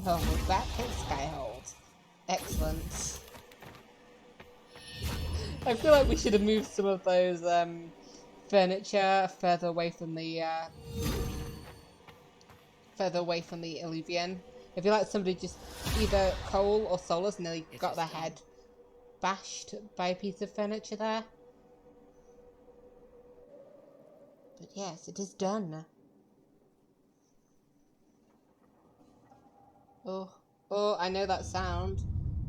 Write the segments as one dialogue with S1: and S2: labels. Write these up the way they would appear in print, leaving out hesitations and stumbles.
S1: Oh, we're back at Skyhold. Excellent. I feel like we should have moved some of those furniture further away from the Illuvian. I feel like somebody just either Cole or Solus nearly got their head bashed by a piece of furniture there. But yes, it is done. Oh, I know that sound.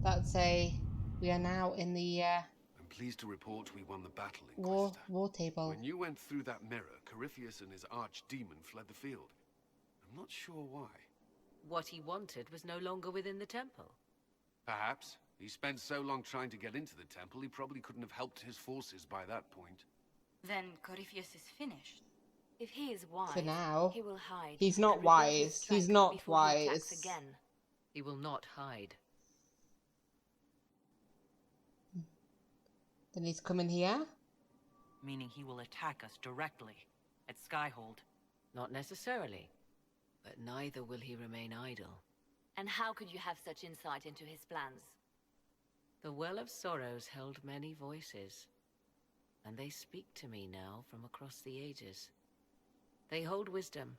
S1: That's we are now in the
S2: I'm pleased to report we won the battle, Inquisitor.
S1: war table.
S2: When you went through that mirror, Corypheus and his archdemon fled the field. I'm not sure why.
S3: What he wanted was no longer within the temple.
S2: Perhaps. He spent so long trying to get into the temple, he probably couldn't have helped his forces by that point.
S4: Then Corypheus is finished. If he is wise,
S1: For now.
S4: he will hide.
S1: He's not wise. He's not wise.
S3: Again. He will not hide.
S1: Then he's coming here?
S5: Meaning he will attack us directly at Skyhold.
S3: Not necessarily. But neither will he remain idle.
S4: And how could you have such insight into his plans?
S3: The Well of Sorrows held many voices, and they speak to me now from across the ages. They hold wisdom,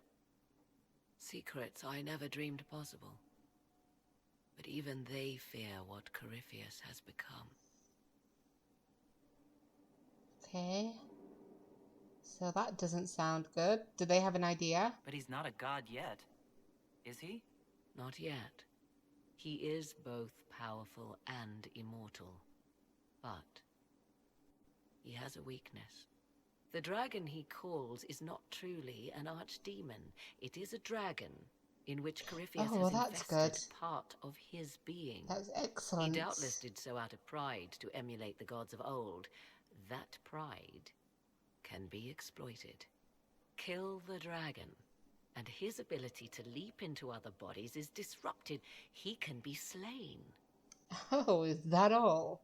S3: secrets I never dreamed possible. But even they fear what Corypheus has become.
S1: Okay. So that doesn't sound good. Do they have an idea?
S5: But he's not a god yet, is he?
S3: Not yet. He is both powerful and immortal. But he has a weakness. The dragon he calls is not truly an archdemon. It is a dragon in which Corypheus has invested part of his being.
S1: That's excellent.
S3: He doubtless did so out of pride to emulate the gods of old. That pride can be exploited. Kill the dragon, and his ability to leap into other bodies is disrupted. He can be slain.
S1: Oh, is that all?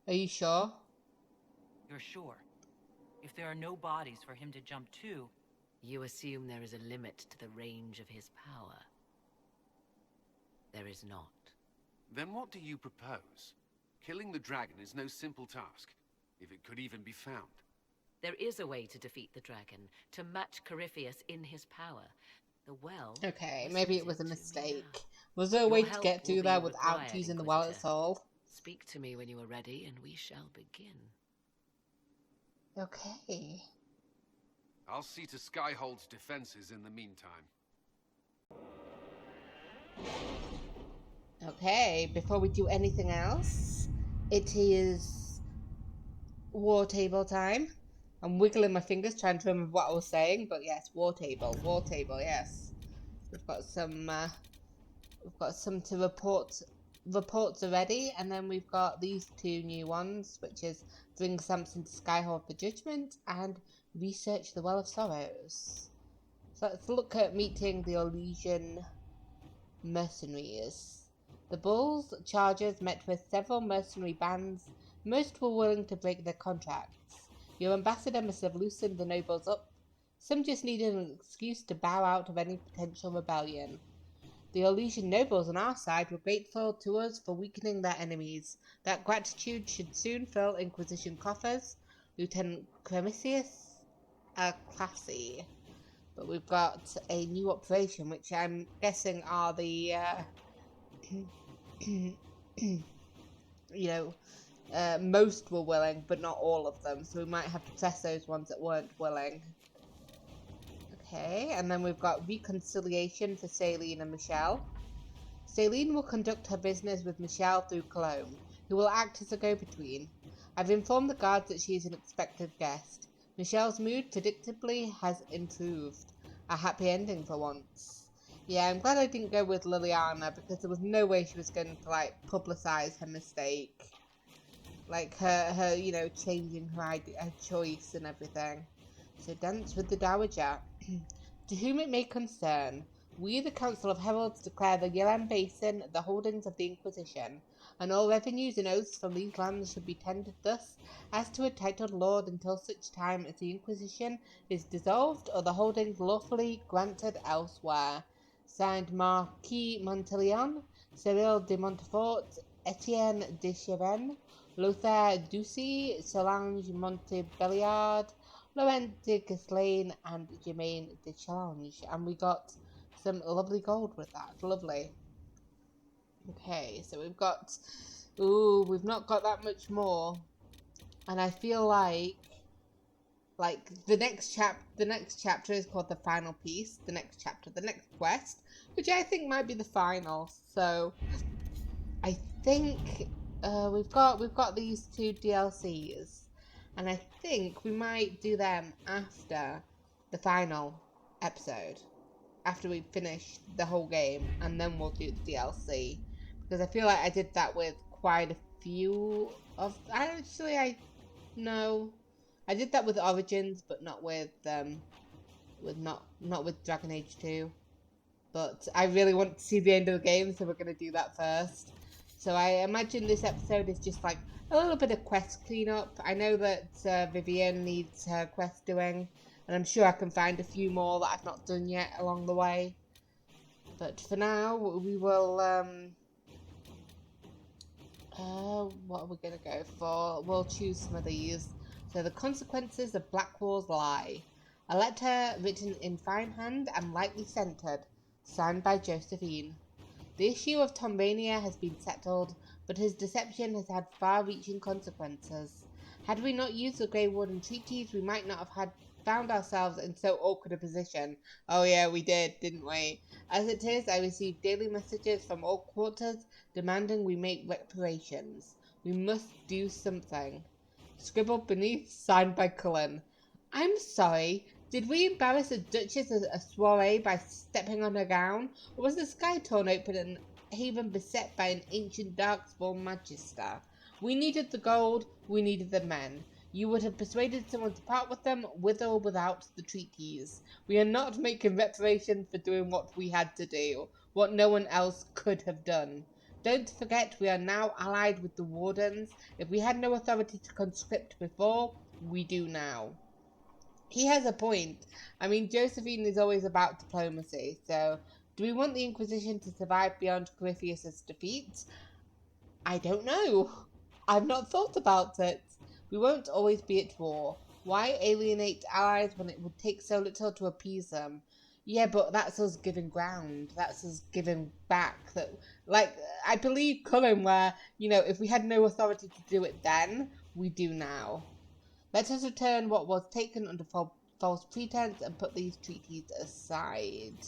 S1: Are you sure?
S5: You're sure? If there are no bodies for him to jump to...
S3: You assume there is a limit to the range of his power. There is not.
S2: Then what do you propose? Killing the dragon is no simple task, if it could even be found.
S3: There is a way to defeat the dragon, to match Corypheus in his power. The well...
S1: Okay, maybe it was a mistake. Was there a way to get through there without using the well at all?
S3: Speak to me when you are ready, and we shall begin.
S1: Okay.
S2: I'll see to Skyhold's defenses in the meantime.
S1: Okay, before we do anything else, it is war table time. I'm wiggling my fingers trying to remember what I was saying, but yes, war table, yes. We've got some to report. Reports already, and then we've got these two new ones, which is bring Samson to Skyhold for judgment and research the Well of Sorrows. So let's look at meeting the Elysian mercenaries. The Bulls chargers met with several mercenary bands. Most were willing to break their contracts. Your ambassador must have loosened the nobles up. Some just needed an excuse to bow out of any potential rebellion. The Elysian nobles on our side were grateful to us for weakening their enemies. That gratitude should soon fill Inquisition coffers. Lieutenant Corypheus, classy. But we've got a new operation, which I'm guessing are the, most were willing, but not all of them. So we might have to press those ones that weren't willing. Okay, and then we've got reconciliation for Saline and Michelle. Saline will conduct her business with Michelle through Cologne, who will act as a go-between. I've informed the guards that she is an expected guest. Michelle's mood predictably has improved. A happy ending for once. Yeah, I'm glad I didn't go with Liliana, because there was no way she was going to, like, publicize her mistake. Like, her changing her choice and everything. So dance with the Dowager. To whom it may concern, we, the Council of Heralds, declare the Yelan Basin the holdings of the Inquisition, and all revenues and oaths from these lands should be tendered thus as to a titled lord until such time as the Inquisition is dissolved or the holdings lawfully granted elsewhere. Signed Marquis Montelion, Cyril de Montfort, Etienne de Cheven, Lothar Ducy, Solange Montebelliard, Laurent de Ghislaine, and Germaine de Challenge. And we got some lovely gold with that. Lovely. Okay, so we've got... Ooh, we've not got that much more. And I feel like the next chapter is called the final piece. The next chapter, the next quest, which I think might be the final. So I think we've got these 2 DLCs, and I think we might do them after the final episode, after we finish the whole game, and then we'll do the DLC, because I feel like I did that with quite a few of. I did that with Origins, but not with not with Dragon Age 2. But I really want to see the end of the game, so we're gonna do that first. So I imagine this episode is just like a little bit of quest cleanup. I know that Vivian needs her quest doing, and I'm sure I can find a few more that I've not done yet along the way. But for now, we will what are we gonna go for? We'll choose some of these. So the consequences of Blackwall's lie. A letter written in fine hand and lightly scented, signed by Josephine. The issue of Tombania has been settled, but his deception has had far-reaching consequences. Had we not used the Grey Warden treaties, we might not have found ourselves in so awkward a position. Oh yeah, we did, didn't we? As it is, I receive daily messages from all quarters demanding we make reparations. We must do something. Scribbled beneath, signed by Cullen. I'm sorry, did we embarrass the Duchess at a soiree by stepping on her gown? Or was the sky torn open and haven beset by an ancient darkspawn magister? We needed the gold, we needed the men. You would have persuaded someone to part with them, with or without the treaties. We are not making reparation for doing what we had to do, what no one else could have done. Don't forget we are now allied with the Wardens. If we had no authority to conscript before, we do now. He has a point. I mean, Josephine is always about diplomacy, so do we want the Inquisition to survive beyond Corypheus' defeat? I don't know. I've not thought about it. We won't always be at war. Why alienate allies when it would take so little to appease them? Yeah, but that's us giving ground. That's us giving back. That, like, I believe Cullen where, if we had no authority to do it then, we do now. Let us return what was taken under false pretense and put these treaties aside.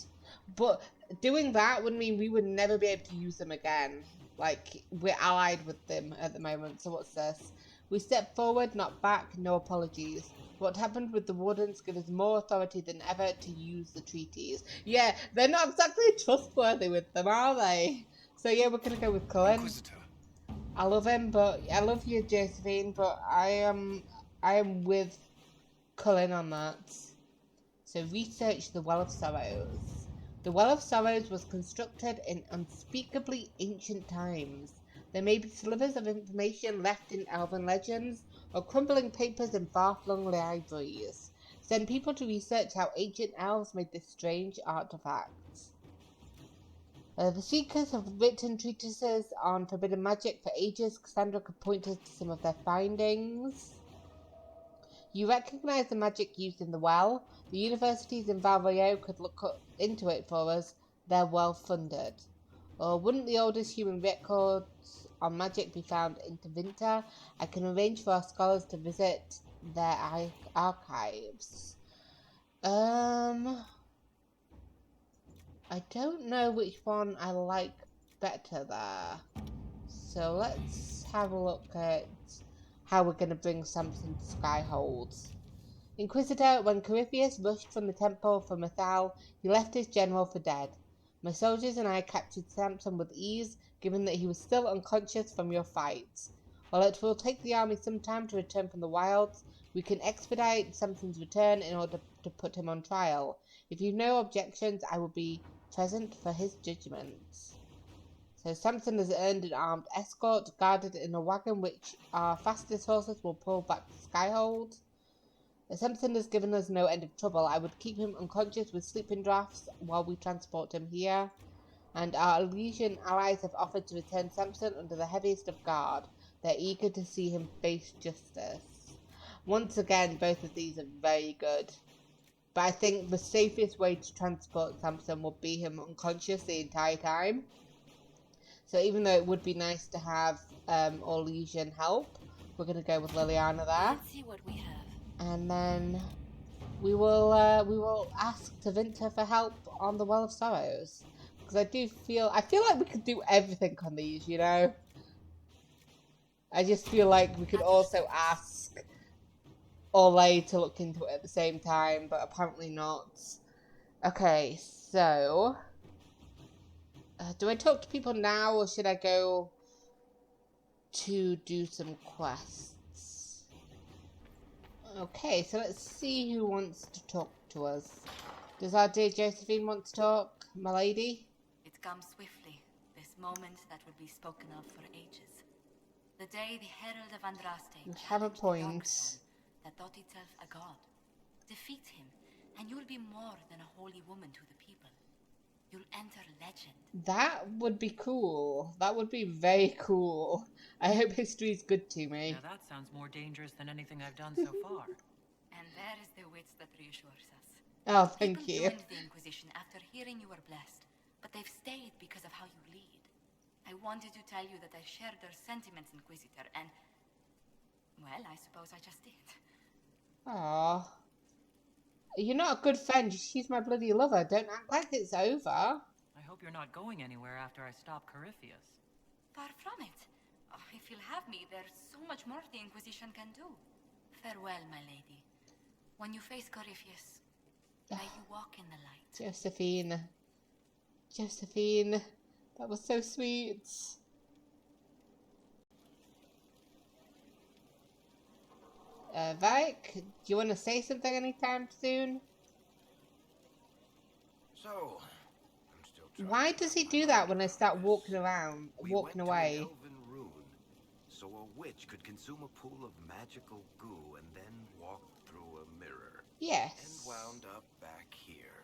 S1: But doing that would mean we would never be able to use them again. Like, we're allied with them at the moment, so what's this? We step forward, not back, no apologies. What happened with the Wardens gives us more authority than ever to use the treaties. Yeah, they're not exactly trustworthy with them, are they? So yeah, we're gonna go with Cullen.
S2: Inquisitor.
S1: I love him, but I love you, Josephine, but I am with Cullen on that. So research the Well of Sorrows. The Well of Sorrows was constructed in unspeakably ancient times. There may be slivers of information left in elven legends, or crumbling papers in far-flung libraries. Send people to research how ancient elves made this strange artifacts. The Seekers have written treatises on forbidden magic for ages. Cassandra could point us to some of their findings. You recognize the magic used in the well. The universities in Valvario could look into it for us. They're well funded. Or wouldn't the oldest human records on magic be found in Tevinter? I can arrange for our scholars to visit their archives. I don't know which one I like better there. So let's have a look at how we're going to bring Samson to Skyhold. Inquisitor, when Corypheus rushed from the temple for Mythal, he left his general for dead. My soldiers and I captured Samson with ease, given that he was still unconscious from your fights. While it will take the army some time to return from the wilds, we can expedite Samson's return in order to put him on trial. If you've no objections, I will be present for his judgment. So Samson has earned an armed escort, guarded in a wagon which our fastest horses will pull back to Skyhold. Samson has given us no end of trouble. I would keep him unconscious with sleeping draughts while we transport him here. And our Elysian allies have offered to return Samson under the heaviest of guard. They're eager to see him face justice. Once again, both of these are very good. But I think the safest way to transport Samson would be him unconscious the entire time. So even though it would be nice to have Elysian help, we're going to go with Liliana there.
S4: Let's see what we have.
S1: And then we will ask Tevinter for help on the Well of Sorrows. Because I feel like we could do everything on these, you know? I just feel like we could also ask Olay to look into it at the same time, but apparently not. Okay, so... do I talk to people now, or should I go to do some quests? Okay, so let's see who wants to talk to us. Does our dear Josephine want to talk, my lady?
S4: It comes swiftly, this moment that will be spoken of for ages. The day the Herald of Andraste
S1: You have a
S4: challenged the
S1: point.
S4: Dark Sun that thought itself a god. Defeat him, and you'll be more than a holy woman to the people. You'll enter legend.
S1: That would be cool. That would be very cool. I hope history's good to me.
S5: Now that sounds more dangerous than anything I've done so far.
S4: And there is the wits that reassures us.
S1: Oh, thank
S4: People
S1: you.
S4: joined the Inquisition after hearing you were blessed, but they've stayed because of how you lead. I wanted to tell you that I shared their sentiments, Inquisitor, and... well, I suppose I just did.
S1: Aww. You're not a good friend. She's my bloody lover. Don't act like it's over.
S5: I hope you're not going anywhere after I stop Corypheus.
S4: Far from it. Oh, if you'll have me, there's so much more the Inquisition can do. Farewell, my lady. When you face Corypheus, may you walk in the light.
S1: Josephine. Josephine. That was so sweet. Vike, do you want to say something anytime soon?
S6: So, I'm still trying.
S1: Why does he do that when I start walking around,
S6: We
S1: walking
S6: went
S1: away?
S6: to an elven rune, so a witch could consume a pool of magical goo and then walk through a mirror.
S1: Yes.
S6: And wound up back here.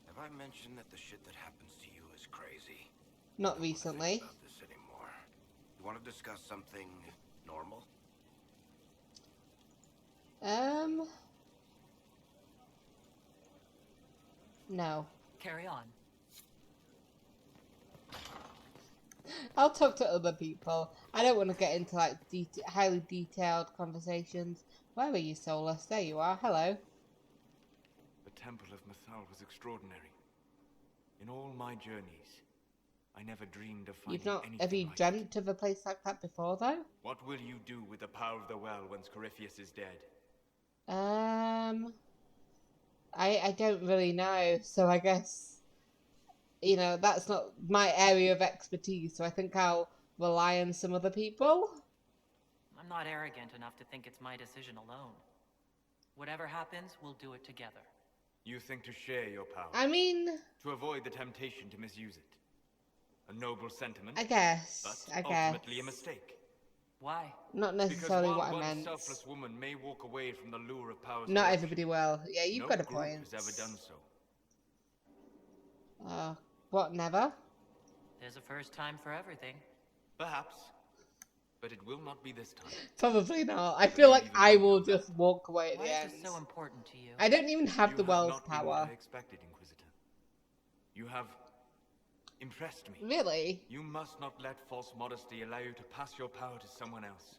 S6: Have I mentioned that the shit that happens to you is crazy?
S1: Not
S6: I don't wanna
S1: recently.
S6: think about this anymore. You want to discuss something normal?
S1: No.
S5: Carry on.
S1: I'll talk to other people. I don't want to get into like highly detailed conversations. Where are you, Solus? There you are. Hello.
S7: The Temple of Mythal was extraordinary. In all my journeys, I never dreamed of finding
S1: You've not
S7: anything
S1: ever
S7: like it.
S1: dreamt of a place like that before, though?
S7: What will you do with the power of the well once Corypheus is dead?
S1: I don't really know, so I guess, you know, that's not my area of expertise, so I think I'll rely on some other people.
S5: I'm not arrogant enough to think it's my decision alone. Whatever happens, we'll do it together.
S7: You think to share your power,
S1: I mean,
S7: to avoid the temptation to misuse it. A noble sentiment,
S1: I guess,
S7: but ultimately a mistake.
S5: Why?
S1: Not
S7: Because
S1: necessarily
S7: while
S1: what I
S7: one
S1: meant.
S7: selfless woman may walk away from the lure of power's
S1: Not
S7: corruption,
S1: everybody will. Yeah, you've
S7: no
S1: got a
S7: group
S1: point.
S7: has ever done so.
S1: What, never?
S5: There's a first time for everything.
S7: Perhaps, but it will not be this time.
S1: Probably not. I feel like I will just walk away at
S5: Why
S1: the
S5: is
S1: end.
S5: this so important to you?
S1: I don't even have
S7: You
S1: the well's
S7: not been what
S1: power.
S7: I expected, Inquisitor. You have impressed me.
S1: Really?
S7: You must not let false modesty allow you to pass your power to someone else.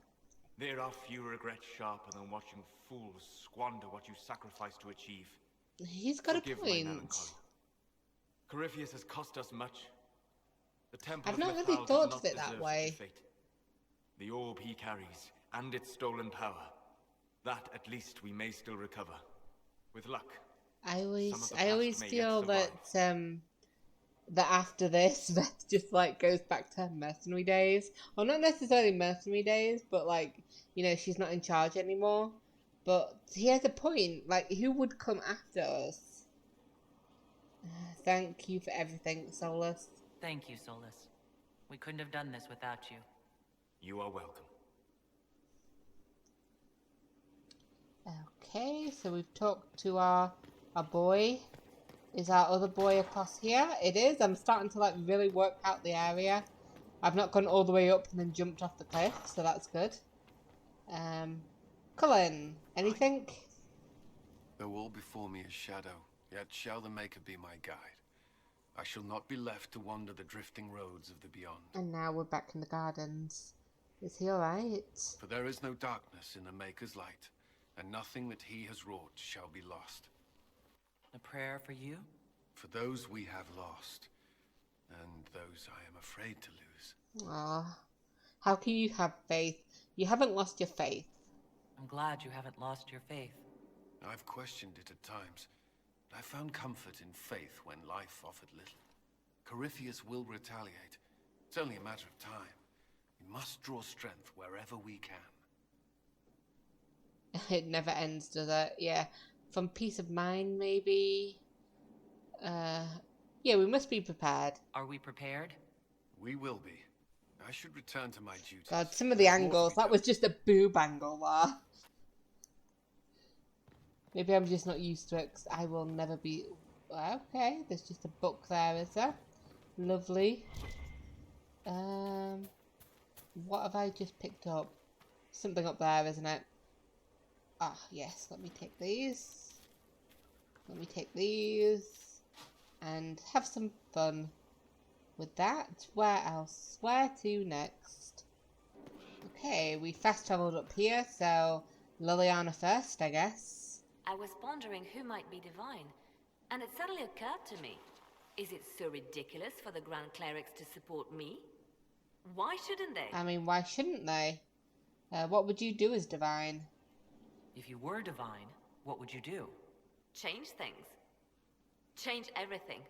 S7: There are few regrets sharper than watching fools squander what you sacrifice to achieve.
S1: He's got
S7: Forgive
S1: a
S7: my
S1: point.
S7: melancholy. Corypheus has cost us much. The Temple
S1: I've
S7: of
S1: not really
S7: Mythal did
S1: thought
S7: not
S1: of it that
S7: deserve
S1: way.
S7: such a fate. The orb he carries, and its stolen power, that at least we may still recover. With luck.
S1: I
S7: Some
S1: always
S7: of the
S1: feel
S7: past may yet
S1: that that after this, Reth just like goes back to her mercenary days. Well, not necessarily mercenary days, but like, you know, she's not in charge anymore. But he has a point. Like, who would come after us? Thank you for everything, Solus.
S5: Thank you, Solus. We couldn't have done this without you.
S7: You are welcome.
S1: Okay, so we've talked to our boy. Is our other boy across here? It is. I'm starting to like really work out the area. I've not gone all the way up and then jumped off the cliff, so that's good. Cullen, anything?
S2: Though all before me is shadow, yet shall the Maker be my guide. I shall not be left to wander the drifting roads of the beyond.
S1: And now we're back in the gardens. Is he alright?
S2: For there is no darkness in the Maker's light, and nothing that he has wrought shall be lost.
S5: A prayer for you?
S2: For those we have lost, and those I am afraid to lose.
S1: Ah, how can you have faith? You haven't lost your faith.
S5: I'm glad you haven't lost your faith.
S2: I've questioned it at times, but I found comfort in faith when life offered little. Corypheus will retaliate. It's only a matter of time. We must draw strength wherever we can.
S1: It never ends, does it? Yeah. From peace of mind, maybe? Yeah, we must be prepared.
S5: Are we prepared?
S2: We will be. I should return to my duties.
S1: God, some of the
S2: There's more to
S1: angles.
S2: be
S1: That
S2: done.
S1: was just a boob angle there. Maybe I'm just not used to it, 'cause I will never be... Okay, there's just a book there, is there? Lovely. What have I just picked up? Something up there, isn't it? Ah, yes, let me take these. Let me take these. And have some fun with that. Where else? Where to next? Okay, we fast travelled up here, so Liliana first, I guess.
S3: I was pondering who might be divine, and it suddenly occurred to me. Is it so ridiculous for the Grand Clerics to support me? Why shouldn't they?
S1: I mean, why shouldn't they? What would you do as divine?
S5: If you were divine, what would you do?
S3: Change things. Change everything.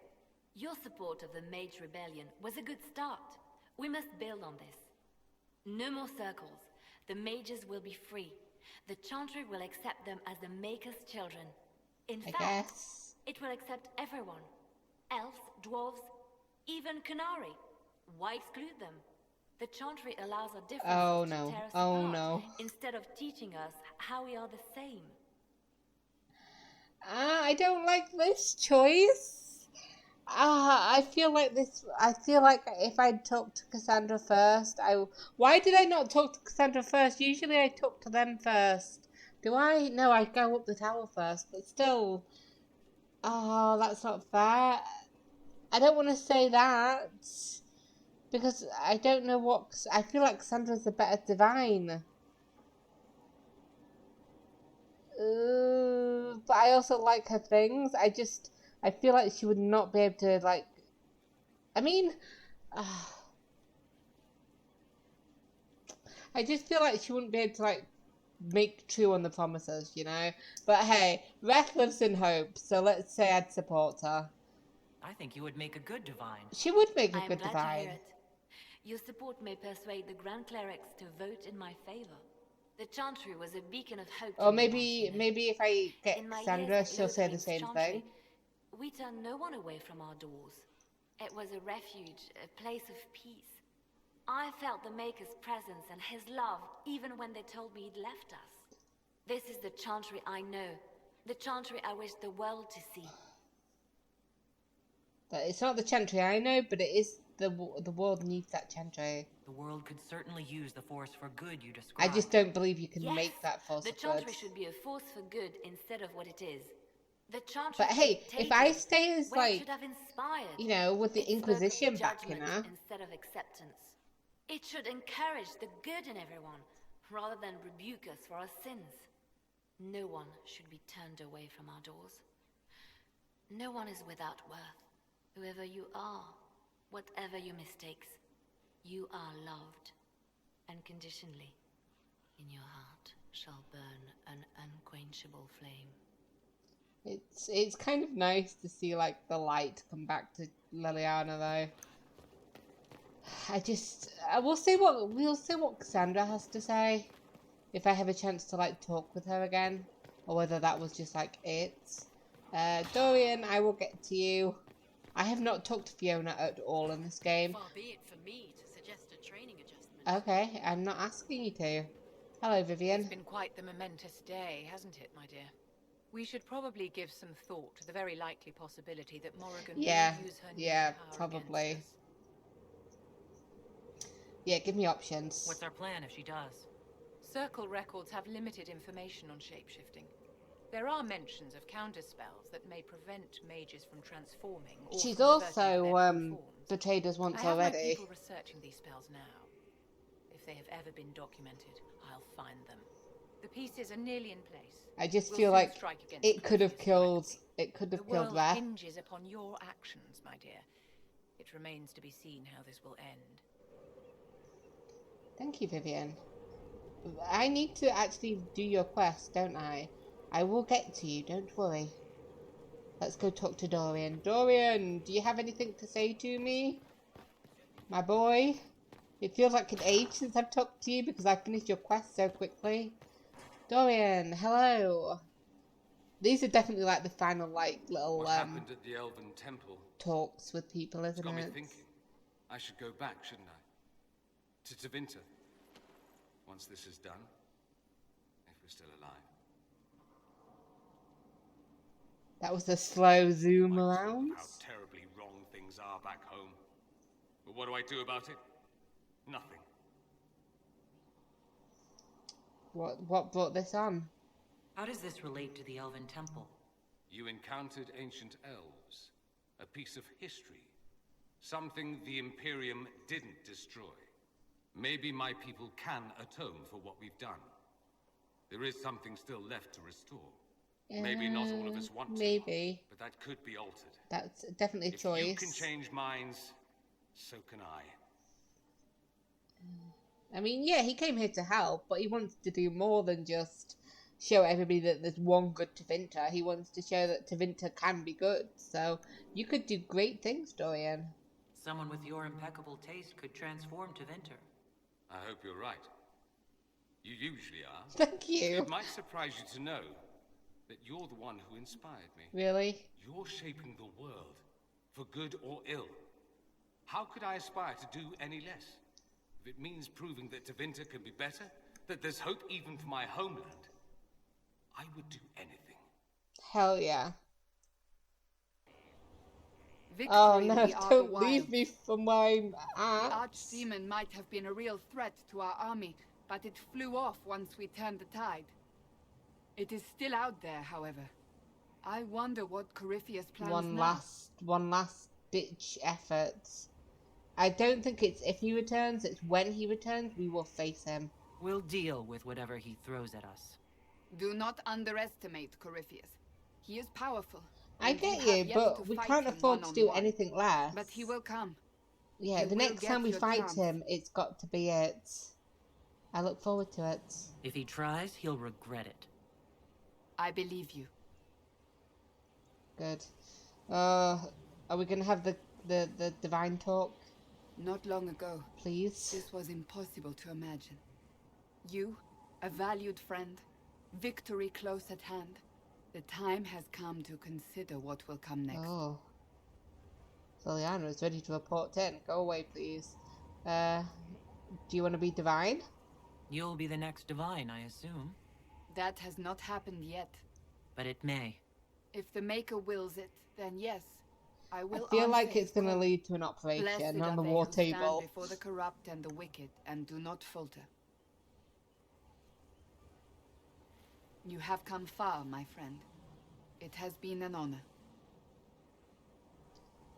S3: Your support of the Mage Rebellion was a good start. We must build on this. No more circles. The mages will be free. The Chantry will accept them as the Maker's children. In
S1: I
S3: fact,
S1: guess.
S3: it will accept everyone. Elves, dwarves, even Canary. Why exclude them? The Chantry allows our differences
S1: Oh
S3: to
S1: no.
S3: tear us
S1: Oh
S3: apart,
S1: no.
S3: instead of teaching us how we are the same.
S1: I don't like this choice. I feel like if I'd talked to Cassandra first, why did I not talk to Cassandra first? Usually I talk to them first. Do I? No, I go up the tower first, but still. Oh, that's not fair. I don't want to say that. Because I don't know what... I feel like Cassandra's the better divine. But I also like her things. I feel like she would not be able to, like... I mean... I just feel like she wouldn't be able to, like, make true on the promises, you know? But hey, Reth lives in hope, so let's say I'd support her.
S5: I think you would make a good divine.
S1: She would make a
S3: I am
S1: good
S3: glad to
S1: divine.
S3: hear it. Your support may persuade the Grand Clerics to vote in my favor. The Chantry was a beacon of hope.
S1: Or
S3: to me once,
S1: maybe if I get
S3: In my
S1: Cassandra,
S3: years at
S1: she'll say the
S3: Lothring's
S1: same
S3: Chantry,
S1: thing.
S3: We turned no one away from our doors. It was a refuge, a place of peace. I felt the Maker's presence and his love even when they told me he'd left us. This is the Chantry I know. The Chantry I wish the world to see.
S1: But it's not the Chantry I know, but it is the world needs that Chantry.
S5: The world could certainly use the force for good you
S1: I
S5: described.
S1: just don't believe you can
S3: Yes,
S1: make that force
S3: the
S1: of
S3: Chantry
S1: good.
S3: should be a force for good instead of what it is. The Chantry
S1: But hey, if I
S3: dictated
S1: stay as
S3: where it
S1: like,
S3: should have inspired.
S1: you know, with the
S3: It spoke of
S1: Inquisition backing
S3: judgment
S1: her,
S3: instead of acceptance. It should encourage the good in everyone, rather than rebuke us for our sins. No one should be turned away from our doors. No one is without worth. Whoever you are, whatever your mistakes, you are loved unconditionally. In your heart shall burn an unquenchable flame.
S1: it's kind of nice to see like the light come back to Liliana though. We'll see what Cassandra has to say if I have a chance to like talk with her again, or whether that was just like it. Dorian, I will get to you. I have not talked to Fiona at all in this game.
S8: Far be it for me to suggest a training adjustment.
S1: Okay, I'm not asking you to. Hello, Vivian.
S8: It's been quite the momentous day, hasn't it, my dear? We should probably give some thought to the very likely possibility that Morrigan
S1: Yeah,
S8: will use her new
S1: yeah,
S8: power
S1: probably.
S8: against us.
S1: Yeah, give me options.
S5: What's our plan if she does?
S8: Circle records have limited information on shapeshifting. There are mentions of counterspells that may prevent mages from transforming or
S1: She's
S8: from reverting to their
S1: also
S8: true forms.
S1: betrayed us once
S8: I have my
S1: already.
S8: people researching these spells now. If they have ever been documented, I'll find them. The pieces are nearly in place.
S1: I just
S8: We'll
S1: feel
S8: soon
S1: like
S8: strike against
S1: it could have
S8: Corypheus
S1: killed.
S8: directly.
S1: It could have
S8: The
S1: killed
S8: world
S1: Reth.
S8: hinges upon your actions, my dear. It remains to be seen how this will end.
S1: Thank you, Vivian. I need to actually do your quest, don't I? I will get to you, don't worry. Let's go talk to Dorian. Dorian, do you have anything to say to me? My boy? It feels like an age since I've talked to you because I finished your quest so quickly. Dorian, hello. These are definitely like the final, like, little,
S2: What happened at the Elven Temple?
S1: talks with people,
S2: It's
S1: isn't
S2: got me
S1: it?
S2: thinking. I should go back, shouldn't I? To Tevinter. Once this is done. If we're still alive.
S1: That was a slow zoom
S2: I'm told
S1: around.
S2: how terribly wrong things are back home. But what do I do about it? Nothing.
S1: What brought this on?
S5: How does this relate to the Elven Temple?
S2: You encountered ancient elves. A piece of history. Something the Imperium didn't destroy. Maybe my people can atone for what we've done. There is something still left to restore. Maybe not all of us want to.
S1: Maybe.
S2: But that could be altered.
S1: That's definitely a
S2: If
S1: choice.
S2: you can change minds, so can I.
S1: I mean, yeah, he came here to help, but he wants to do more than just show everybody that there's one good Tevinter. He wants to show that Tevinter can be good. So you could do great things, Dorian.
S5: Someone with your impeccable taste could transform Tevinter.
S2: I hope you're right. You usually are.
S1: Thank you.
S2: It might surprise you to know that you're the one who inspired me.
S1: Really?
S2: You're shaping the world, for good or ill. How could I aspire to do any less? If it means proving that Tevinter can be better, that there's hope even for my homeland, I would do anything.
S1: Hell yeah.
S9: Victory
S1: Oh
S9: in
S1: no,
S9: the Outer
S1: don't
S9: Wilds.
S1: leave me from where I'm
S9: The
S1: at.
S9: archdemon might have been a real threat to our army, but it flew off once we turned the tide. It is still out there, however. I wonder what Corypheus plans now.
S1: One last ditch effort. I don't think it's if he returns, it's when he returns, we will face him.
S5: We'll deal with whatever he throws at us.
S9: Do not underestimate Corypheus. He is powerful.
S1: I
S9: and
S1: get
S9: have
S1: you,
S9: yet
S1: but
S9: to
S1: we
S9: fight
S1: can't
S9: him
S1: afford to do
S9: one-on-one.
S1: anything less.
S9: But he will come.
S1: Yeah,
S9: You
S1: the
S9: will
S1: next
S9: get
S1: time we
S9: your
S1: fight
S9: chance.
S1: him, it's got to be it. I look forward to it.
S5: If he tries, he'll regret it.
S9: I believe you.
S1: Good. Are we gonna have the divine talk,
S9: Not long ago,
S1: please?
S9: this was impossible to imagine. You, a valued friend, victory close at hand. The time has come to consider what will come next.
S1: Oh. Liliana is ready to report in. Go away, please. Do you want to be divine?
S5: You'll be the next divine, I assume.
S9: That has not happened yet.
S5: But it may.
S9: If the Maker wills it, then yes, I will.
S1: I feel
S9: answer
S1: like
S9: his
S1: it's going to
S9: call.
S1: lead to an
S9: Blessed
S1: operation
S9: are
S1: on the
S9: they
S1: war
S9: who stand
S1: table.
S9: before the corrupt and the wicked, and do not falter. You have come far, my friend. It has been an honor.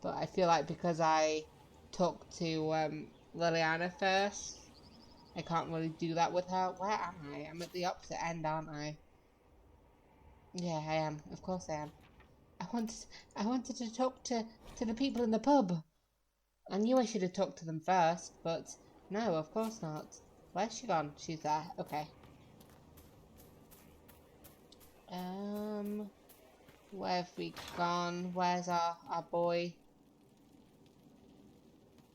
S1: But I feel like because I talked to Liliana first, I can't really do that with her. Where am I? I'm at the opposite end, aren't I? Yeah, I am. Of course I am. I wanted to talk to the people in the pub. I knew I should have talked to them first, but no, of course not. Where's she gone? She's there. Okay. Where have we gone? Where's our boy?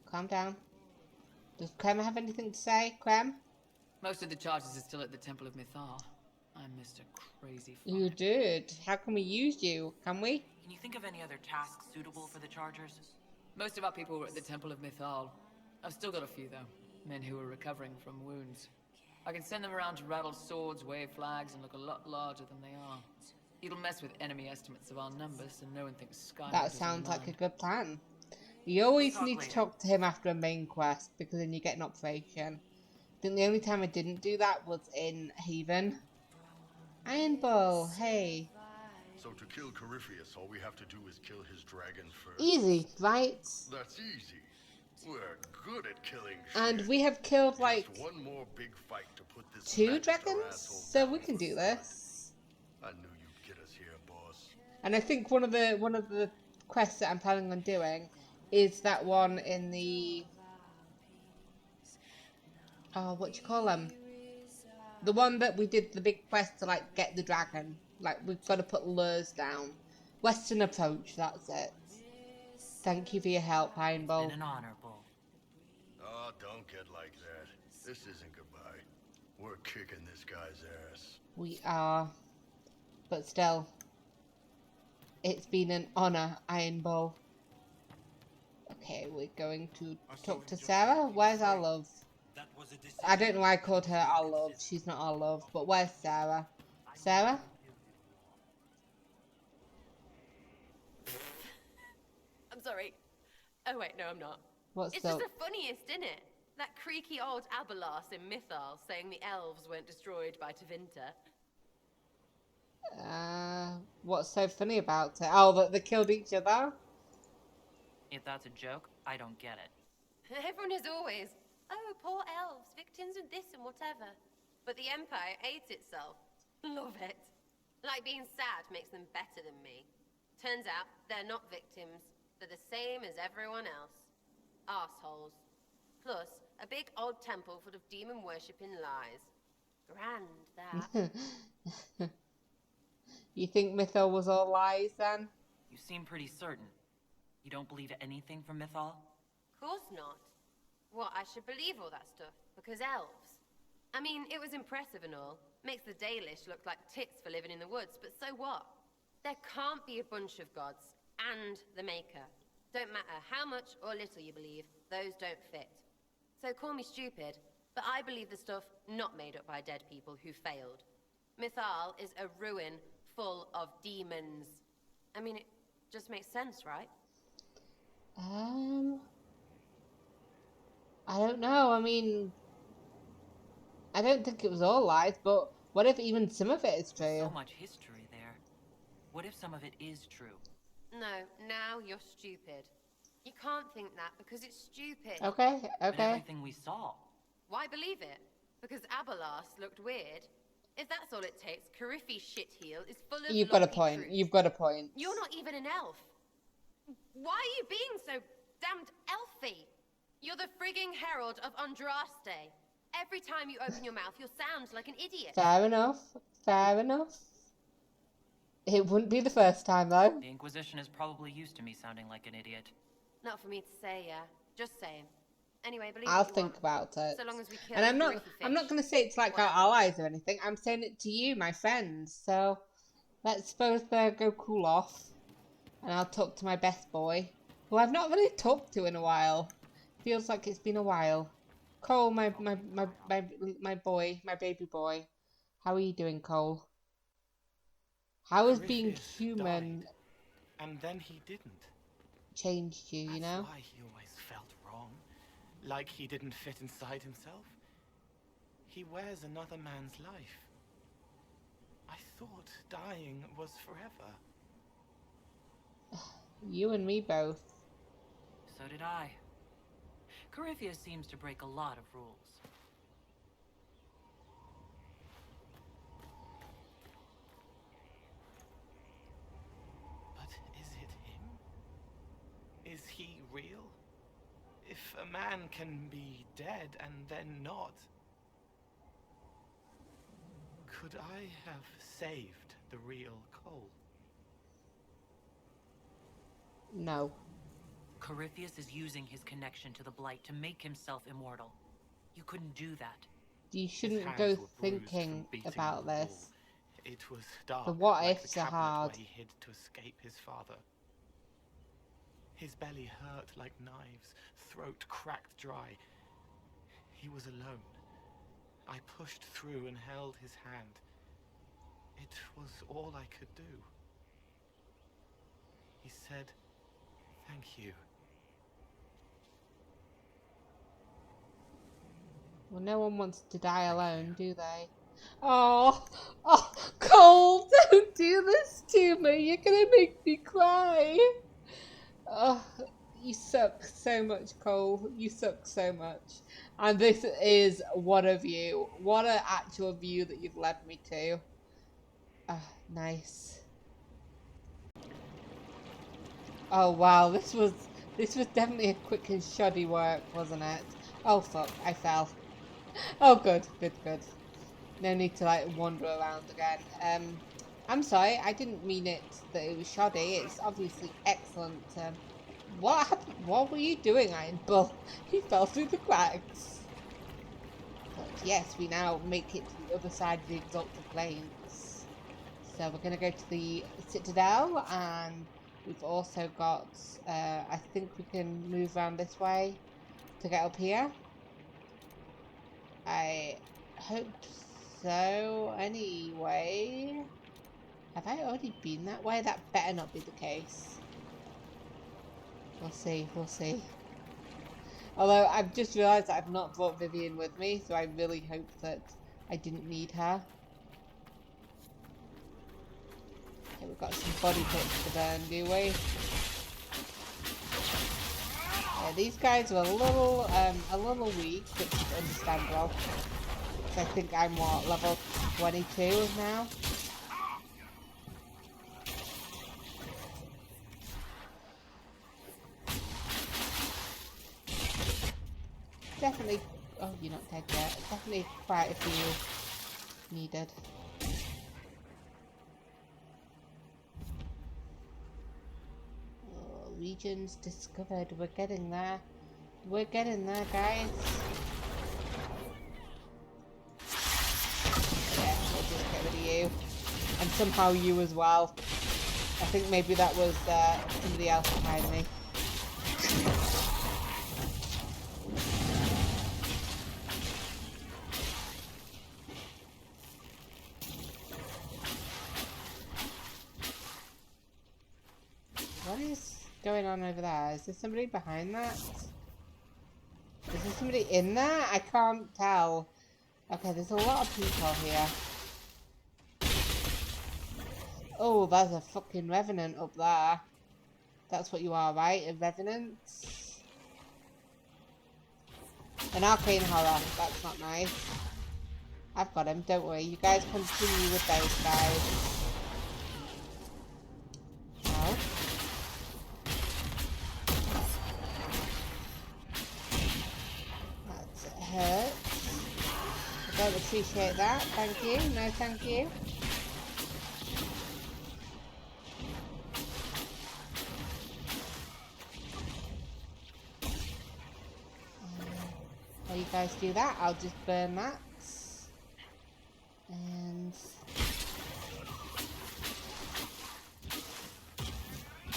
S1: Calm down. Does Clem have anything to say? Clem?
S10: Most of the charges are still at the Temple of Mythal. I'm Mr. Crazy Fly.
S1: You did. How can we use you? Can we?
S5: Can you think of any other tasks suitable for the Chargers?
S10: Most of our people were at the Temple of Mythal. I've still got a few, though. Men who are recovering from wounds. I can send them around to rattle swords, wave flags, and look a lot larger than they are. It'll mess with enemy estimates of our numbers, so no one thinks Skyrim
S1: That
S10: doesn't
S1: sounds like a
S10: mind.
S1: good plan. You always
S5: Talk
S1: need to
S5: later.
S1: talk to him after a main quest, because then you get an operation. I think the only time I didn't do that was in Haven. Iron Bull, hey.
S11: So to kill Corypheus, all we have to do is kill his dragon first.
S1: Easy, right?
S11: That's easy. We're good at killing
S1: And
S11: shit.
S1: we have killed like
S11: Just one more big fight to put this
S1: 2
S11: Magister
S1: dragons,
S11: asshole
S1: so
S11: down
S1: we can
S11: for
S1: do
S11: good.
S1: this.
S11: I knew you'd get us here, boss.
S1: And I think one of the quests that I'm planning on doing is that one in the what you call them? The one that we did the big quest to like get the dragon. Like we've got to put lures down. Western approach, that's it. Thank you for your help, Iron Bull.
S5: Been an honor, Bull.
S11: Oh, don't get like that. This isn't goodbye. We're kicking this guy's ass.
S1: We are. But still. It's been an honor, Iron Bull. Okay, we're going to talk to Sarah. Where's our love? I don't know why I called her our love. She's not our love. But where's Sarah? Sarah?
S12: I'm sorry. Oh wait, no I'm not.
S1: What's
S12: It's
S1: the...
S12: just the funniest, isn't it? That creaky old Abelas in Mythal saying the elves weren't destroyed by Tevinter.
S1: What's so funny about it? Oh, that they killed each other?
S5: If that's a joke, I don't get it.
S12: Everyone is always, oh, poor elves, victims of this and whatever. But the Empire hates itself. Love it. Like being sad makes them better than me. Turns out, they're not victims. They're the same as everyone else. Arseholes. Plus, a big old temple full of demon-worshipping lies. Grand, that.
S1: You think Mythal was all lies then?
S5: You seem pretty certain. You don't believe anything from Mythal?
S12: Course not. What, I should believe all that stuff? Because elves? I mean, it was impressive and all. Makes the Dalish look like tits for living in the woods, but so what? There can't be a bunch of gods and the Maker. Don't matter how much or little you believe, those don't fit. So call me stupid, but I believe the stuff not made up by dead people who failed. Mythal is a ruin full of demons. I mean, it just makes sense, right?
S1: I don't know. I mean, I don't think it was all lies, but what if even some of it is true?
S5: So much history there. What if some of it is true?
S12: No, now you're stupid. You can't think that because it's stupid.
S1: Okay,
S5: But
S1: okay.
S5: everything we saw.
S12: Why believe it? Because Abelas looked weird? If that's all it takes, Corypheus shitheel is full of
S1: You've got a
S12: lumpy
S1: point.
S12: truth.
S1: You've got a point.
S12: You're not even an elf. Why are you being so damned elfy? You're the frigging herald of Andraste. Every time you open your mouth, you'll sound like an idiot.
S1: Fair enough. Fair enough. It wouldn't be the first time, though.
S5: The Inquisition is probably used to me sounding like an idiot.
S12: Not for me to say, yeah. Just saying. Anyway, believe
S1: I'll
S12: what you
S1: think
S12: want.
S1: about it.
S12: So long as we kill
S1: And I'm
S12: Corypheus.
S1: not going to say it's like our allies or anything. I'm saying it to you, my friends. So let's both go cool off, and I'll talk to my best boy, who I've not really talked to in a while. Feels like it's been a while. Cole, my boy, my baby boy. How are you doing, Cole? How has being
S13: Corypheus
S1: human
S13: died, and then he didn't.
S1: changed you, you know?
S13: That's why he always felt wrong. Like he didn't fit inside himself. He wears another man's life. I thought dying was forever.
S1: You and me both.
S5: So did I. Corypheus seems to break a lot of rules.
S13: But is it him? Is he real? If a man can be dead and then not, could I have saved the real Cole?
S1: No.
S5: Corypheus is using his connection to the Blight to make himself immortal. You couldn't do that.
S1: You
S13: His
S1: shouldn't
S13: hands
S1: go
S13: were bruised
S1: thinking
S13: from beating
S1: about
S13: on the wall.
S1: this.
S13: It was dark,
S1: The what
S13: like
S1: ifs
S13: the
S1: are
S13: cabinet
S1: hard.
S13: where he hid to escape his father. His belly hurt like knives, throat cracked dry. He was alone, I pushed through and held his hand. It was all I could do. He said, "Thank you."
S1: Well, no one wants to die alone, do they? Oh, Cole, don't do this to me. You're gonna make me cry. Oh, you suck so much, Cole. You suck so much. And this is one of you. What an actual view that you've led me to. Ah, nice. Oh wow, this was definitely a quick and shoddy work, wasn't it? Oh fuck, I fell. Oh good. No need to like wander around again. I'm sorry, I didn't mean it that it was shoddy. It's obviously excellent. What happened? What were you doing, Iron Bull? He fell through the cracks. But yes, we now make it to the other side of the Exalted Plains. So we're gonna go to the Citadel, and we've also got. I think we can move around this way to get up here. I hope so. Anyway, have I already been that way? That better not be the case. We'll see. Although I've just realised that I've not brought Vivian with me, so I really hope that I didn't need her. Okay, we've got some body pits to burn, do we? Yeah, these guys are a little weak, which is understandable. So I think I'm what, level 22 now? Definitely. Oh, you're not dead yet. Definitely quite a few needed. Oh, regions discovered. We're getting there. We're getting there, guys. Yeah, we'll just get rid of you. And somehow you as well. I think maybe that was somebody else behind me. What is going on over there? Is there somebody behind that? Is there somebody in there? I can't tell. Okay, there's a lot of people here. Oh, there's a fucking revenant up there. That's what you are, right? A revenant? An arcane horror. That's not nice. I've got him, don't worry. You guys continue with those guys. No. That hurts. I don't appreciate that. Thank you. No, thank you. While you guys do that, I'll just burn that. And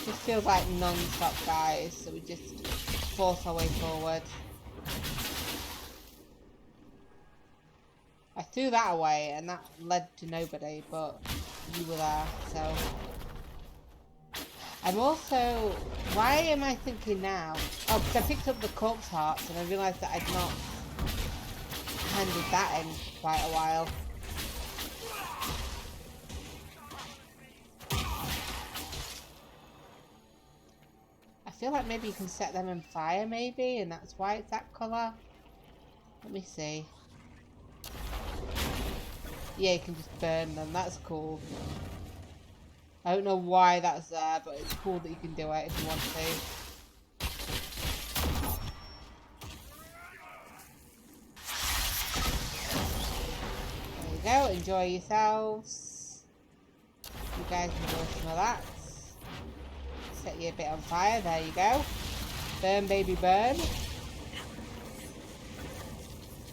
S1: just feels like non-stop, guys, so we just force our way forward. I threw that away and that led to nobody, but you were there, so. I'm also, why am I thinking now? Oh, because I picked up the corpse hearts and I realised that I'd not handed that in quite a while. I feel like maybe you can set them on fire, maybe, and that's why it's that colour. Let me see. Yeah, you can just burn them. That's cool. I don't know why that's there, but it's cool that you can do it if you want to. There you go. Enjoy yourselves. You guys enjoy some of that. Set you a bit on fire. There you go. Burn, baby, burn.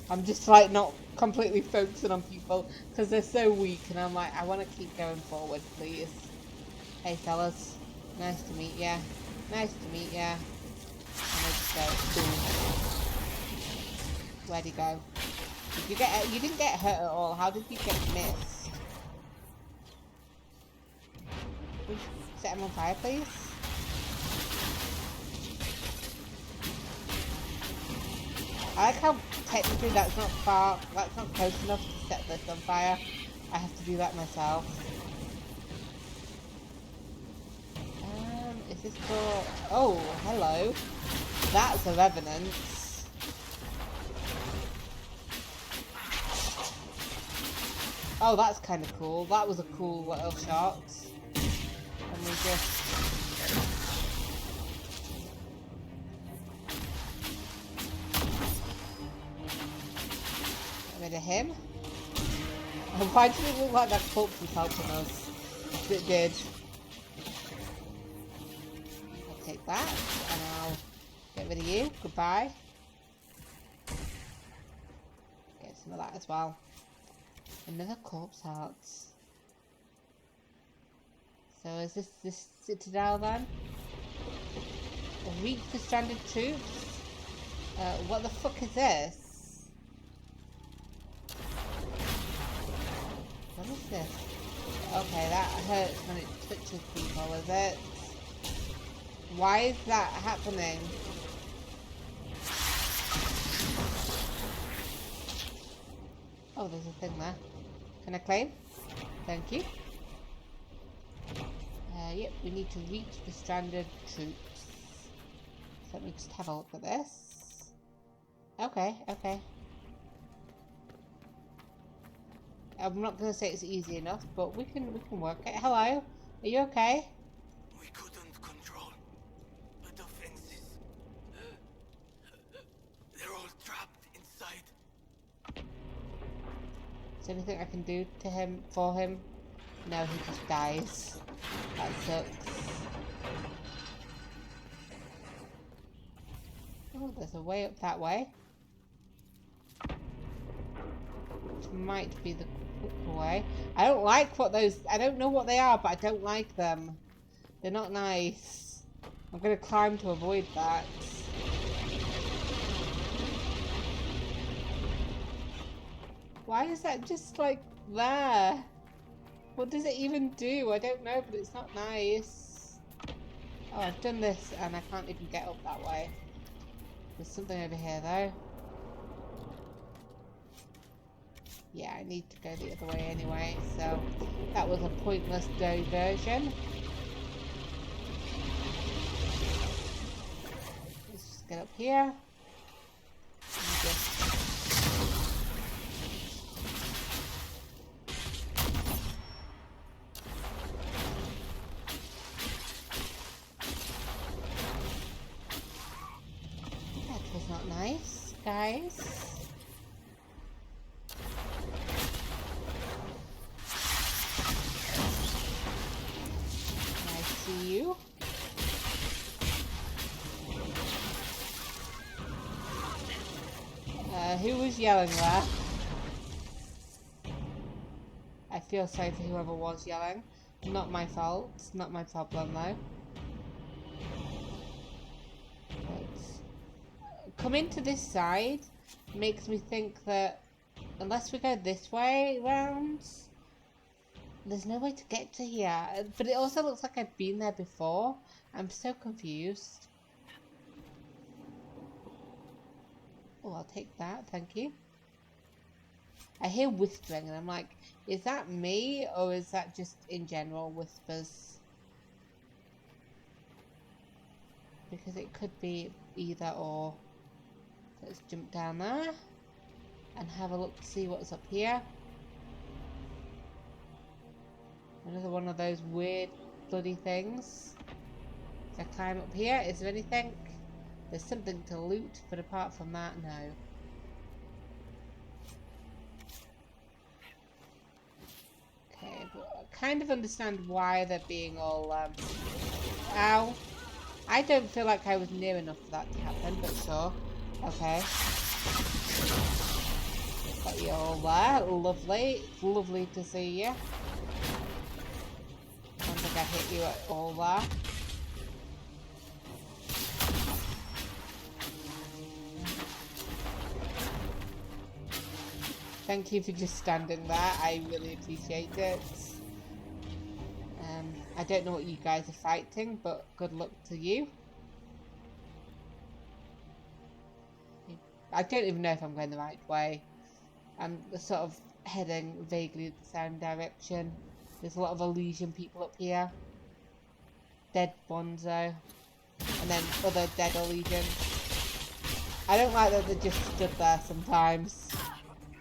S1: I'm just like not completely focusing on people because they're so weak, and I'm like, I want to keep going forward, please. Hey fellas, nice to meet ya. Nice to meet ya. And I just go, boom. Where'd he go? You didn't get hurt at all. How did you get missed? Set him on fire, please. I like how technically that's not close enough to set this on fire. I have to do that myself. Is this for... Oh, hello. That's a revenant. Oh, that's kind of cool. That was a cool little shot. And we just... get rid of him. Why did it look like that corpse was helping us? It did. I'll take that, and I'll get rid of you. Goodbye. Get some of that as well. Another corpse heart. So is this citadel then? Reach the stranded troops? What the fuck is this? What is this? Okay, that hurts when it touches people, is it? Why is that happening? Oh, there's a thing there. Can I claim? Thank you. Yep, we need to reach the stranded troops. So let me just have a look at this. Okay, okay. I'm not going to say it's easy enough, but we can work it. Hello, are you okay?
S13: We couldn't control the defenses. They're all trapped inside.
S1: Is there anything I can do to him, for him? No, he just dies. That sucks. Oh, there's a way up that way. Which might be the quicker way. I don't like what those... I don't know what they are, but I don't like them. They're not nice. I'm going to climb to avoid that. Why is that just like there? What does it even do? I don't know, but it's not nice. Oh, I've done this and I can't even get up that way. There's something over here though. Yeah, I need to go the other way anyway, so that was a pointless diversion. Let's just get up here. And just... That was not nice, guys. You. Who was yelling there? I feel sorry for whoever was yelling. Not my fault. Not my problem though. But coming to this side makes me think that unless we go this way round, there's no way to get to here, but it also looks like I've been there before. I'm so confused. Oh, I'll take that, thank you. I hear whispering and I'm like, is that me or is that just in general whispers? Because it could be either or. Let's jump down there and have a look to see what's up here. Another one of those weird bloody things. If I climb up here, is there anything? There's something to loot, but apart from that, no. Okay, but I kind of understand why they're being all, Ow. I don't feel like I was near enough for that to happen, but sure. Okay. Got you all there. Lovely. It's lovely to see you. I don't think I hit you at all there. Thank you for just standing there. I really appreciate it. I don't know what you guys are fighting, but good luck to you. I don't even know if I'm going the right way. I'm sort of heading vaguely in the same direction. There's a lot of Elysian people up here. Dead ones though. And then other dead Elysians. I don't like that they just stood there sometimes.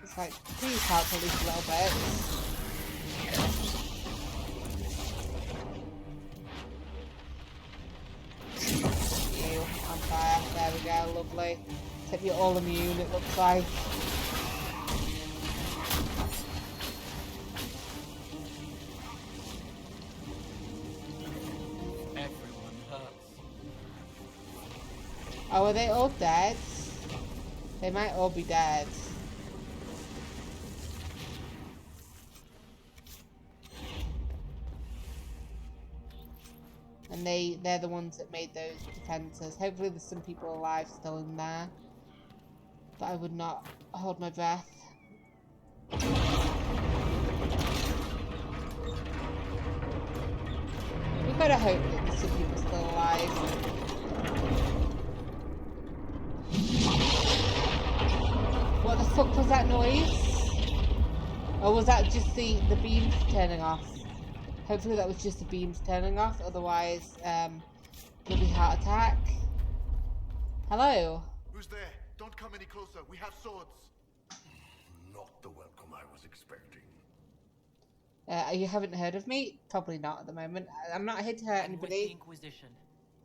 S1: It's like, please help at least a little bit. You on fire. There we go, lovely. Except you're all immune, it looks like.
S5: Everyone hurts.
S1: Oh, are they all dead? They might all be dead. And they're the ones that made those defences. Hopefully there's some people alive still in there. But I would not hold my breath. We've got to hope that there's some people still alive. What the fuck was that noise? Or was that just the beams turning off? Hopefully that was just the beams turning off, otherwise, bloody heart attack. Hello?
S11: Who's there? Don't come any closer. We have swords. Not the welcome I was expecting.
S1: You haven't heard of me? Probably not at the moment. I'm not here to hurt
S5: I'm with
S1: anybody.
S5: the Inquisition.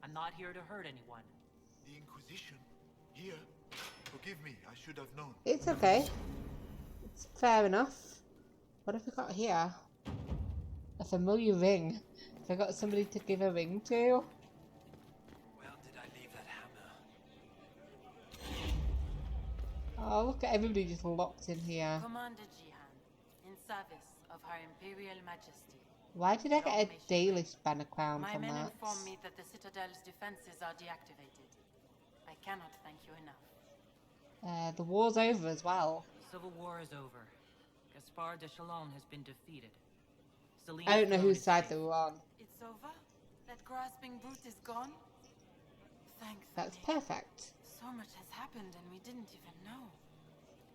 S5: I'm not here to hurt anyone.
S11: The Inquisition? Here? Forgive me, I should have known.
S1: It's okay. It's fair enough. What have we got here? A familiar ring. Have I got somebody to give a ring to?
S6: Where did I leave that hammer?
S1: Oh, look at everybody just locked in here.
S4: Commander Jihan, in service of Her Imperial Majesty.
S1: Why did I get a Dalish banner crown
S4: My
S1: from
S4: men
S1: that?
S4: inform me that the Citadel's defenses are deactivated. I cannot thank you enough.
S1: The war's over as well.
S5: Civil war is over. Gaspard de Chalon has been defeated. Celine's
S1: I don't know
S5: throne
S1: whose
S5: is
S1: side
S5: safe.
S1: they were on.
S4: It's over? That grasping brute is gone? Thankfully.
S1: That's perfect.
S4: So much has happened and we didn't even know.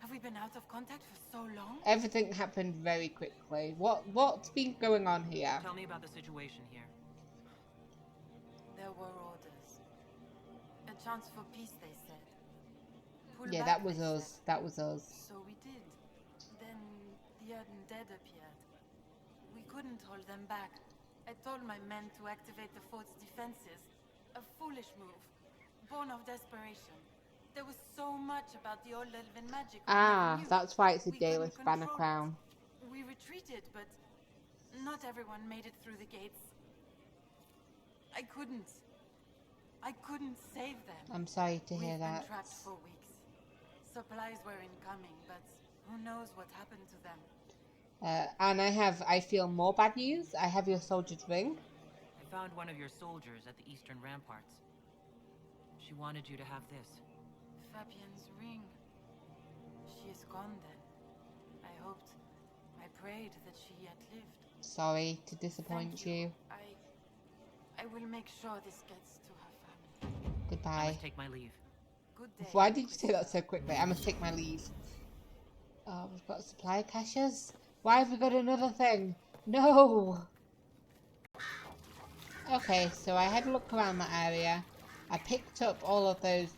S4: Have we been out of contact for so long?
S1: Everything happened very quickly. What's been going on here?
S5: Tell me about the situation here.
S4: There were orders. A chance for peace, they said. Pull
S1: Yeah,
S4: back,
S1: that was
S4: they
S1: us.
S4: said.
S1: That was us.
S4: So we did. Then the undead appeared. We couldn't hold them back. I told my men to activate the fort's defenses. A foolish move. Born of desperation. There was so much about the old elven magic. we
S1: Ah,
S4: never knew.
S1: that's why it's a
S4: We couldn't
S1: Dalish banner
S4: control it.
S1: crown.
S4: We retreated, but not everyone made it through the gates. I couldn't save them.
S1: I'm sorry to hear
S4: We've
S1: that.
S4: been trapped for weeks. Supplies were incoming, but who knows what happened to them.
S1: And I feel more bad news. I have your soldier's ring.
S5: I found one of your soldiers at the eastern ramparts. She wanted you to have this.
S4: Fabienne's ring. She is gone then. I prayed that she yet lived.
S1: Sorry to disappoint
S4: Thank
S1: you.
S4: I will make sure this gets to her family.
S5: I
S1: Goodbye.
S5: must take my leave.
S4: Good day.
S1: Why did you say that so quickly? I must take my leave. Oh, we've got supply caches. Why have we got another thing? No! Okay, so I had a look around that area. I picked up all of those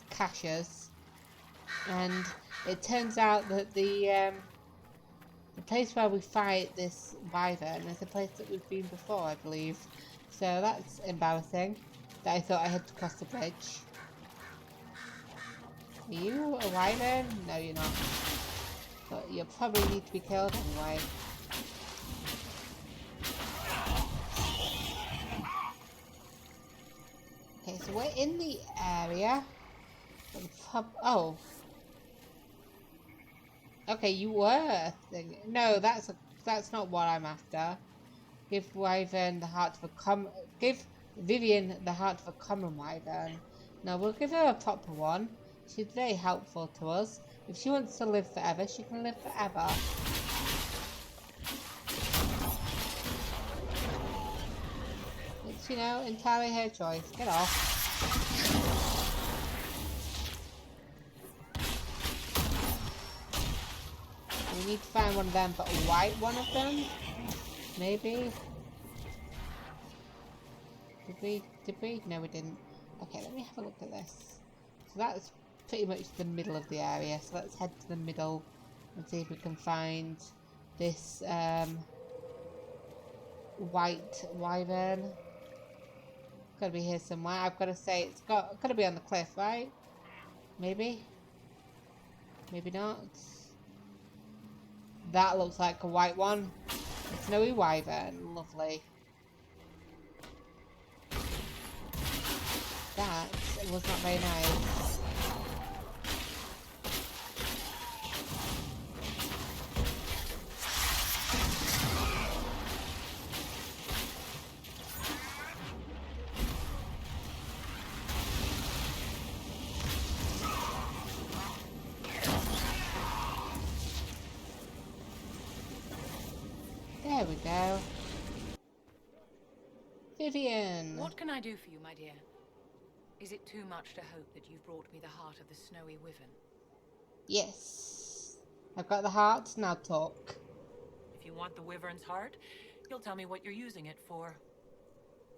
S1: caches. And it turns out that the place where we fight this wyvern is a place that we've been before, I believe. So that's embarrassing that I thought I had to cross the bridge. Are you a wyvern? No, you're not. But you'll probably need to be killed anyway. Okay, so we're in the area. Oh. Okay, you were thinking. No, that's not what I'm after. Give Wyvern the heart of a give Vivian the heart of a common wyvern. No, we'll give her a proper one. She's very helpful to us. If she wants to live forever, she can live forever. It's, you know, entirely her choice. Get off. We need to find one of them, but a white one of them? Maybe? Did we? No, we didn't. Okay, let me have a look at this. So that's pretty much the middle of the area. So let's head to the middle and see if we can find this white wyvern. It's gotta be here somewhere. I've got to say it's gotta be on the cliff, right? Maybe? Maybe not. That looks like a white one. A snowy wyvern. Lovely. That was not very nice. There we go. Vivian!
S8: What can I do for you, my dear? Is it too much to hope that you've brought me the heart of the snowy wyvern?
S1: Yes. I've got the heart, now talk.
S5: If you want the wyvern's heart, you'll tell me what you're using it for.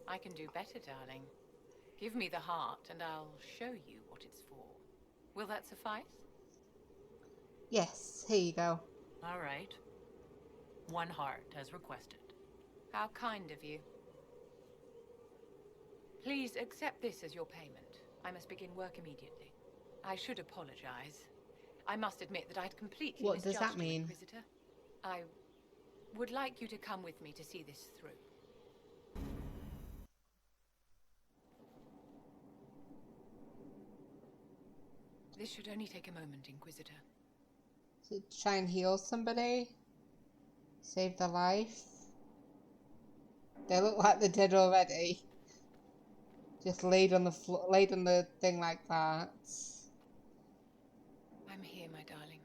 S8: I can do better, darling. Give me the heart and I'll show you what it's for. Will that suffice?
S1: Yes, here you go.
S5: All right. 1 heart, as requested.
S8: How kind of you. Please accept this as your payment. I must begin work immediately. I should apologize. I must admit that I'd completely
S1: What does that
S8: misjudged you,
S1: mean?
S8: Inquisitor. I would like you to come with me to see this through. This should only take a moment, Inquisitor.
S1: So try and heal somebody? Save their life? They look like they're dead already. Just laid on the floor, laid on the thing like that.
S8: I'm here, my darling.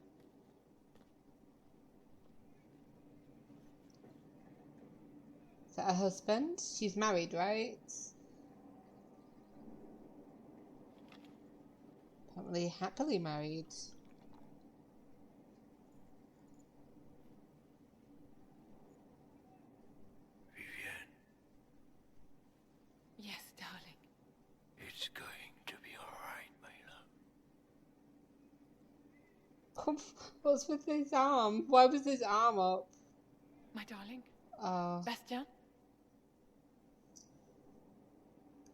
S1: Is that her husband? She's married, right? Apparently happily married.
S8: Yes, darling.
S11: It's going to be alright, my love.
S1: What's with his arm? Why was his arm up?
S8: My darling?
S1: Oh.
S8: Bastien?